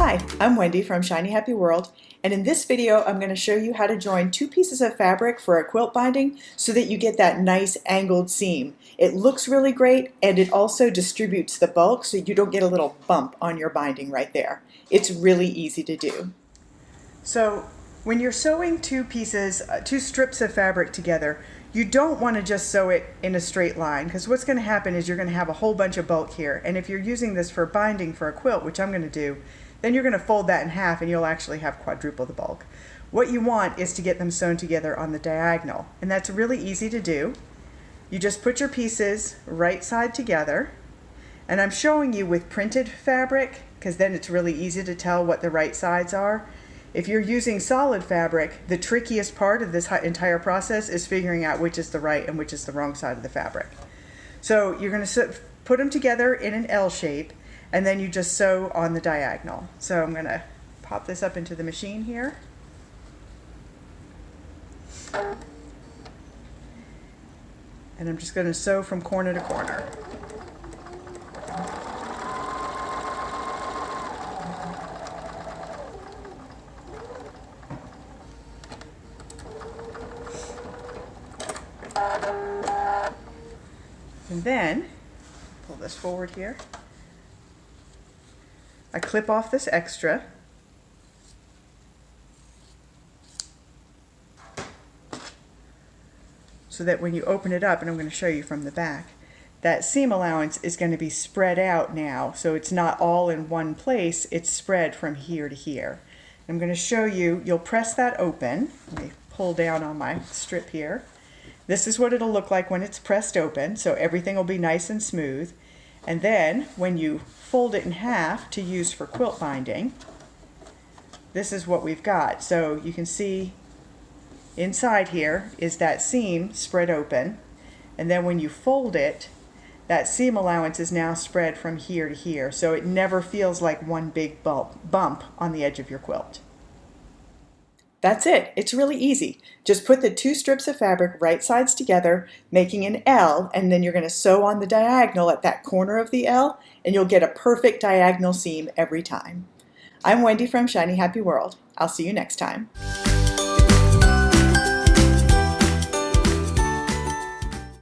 Hi, I'm Wendy from Shiny Happy World, and in this video I'm going to show you how to join two pieces of fabric for a quilt binding so that you get that nice angled seam. It looks really great and it also distributes the bulk so you don't get a little bump on your binding right there. It's really easy to do. So when you're sewing two strips of fabric together, you don't want to just sew it in a straight line, because what's going to happen is you're going to have a whole bunch of bulk here, and if you're using this for binding for a quilt, which I'm going to do, then you're going to fold that in half and you'll actually have quadruple the bulk. What you want is to get them sewn together on the diagonal, and that's really easy to do. You just put your pieces right side together, and I'm showing you with printed fabric because then it's really easy to tell what the right sides are. If you're using solid fabric, the trickiest part of this entire process is figuring out which is the right and which is the wrong side of the fabric. So you're going to put them together in an L shape, and then you just sew on the diagonal. So I'm going to pop this up into the machine here. And I'm just going to sew from corner to corner. And then, pull this forward here, I clip off this extra, so that when you open it up, and I'm going to show you from the back, that seam allowance is going to be spread out now, so it's not all in one place, it's spread from here to here. I'm going to show you, you'll press that open. Let me pull down on my strip here. This is what it'll look like when it's pressed open, so everything will be nice and smooth. And then when you fold it in half to use for quilt binding, this is what we've got. So you can see inside here is that seam spread open, and then when you fold it, that seam allowance is now spread from here to here, so it never feels like one big bump on the edge of your quilt. That's it. It's really easy. Just put the two strips of fabric right sides together, making an L, and then you're going to sew on the diagonal at that corner of the L, and you'll get a perfect diagonal seam every time. I'm Wendy from Shiny Happy World. I'll see you next time.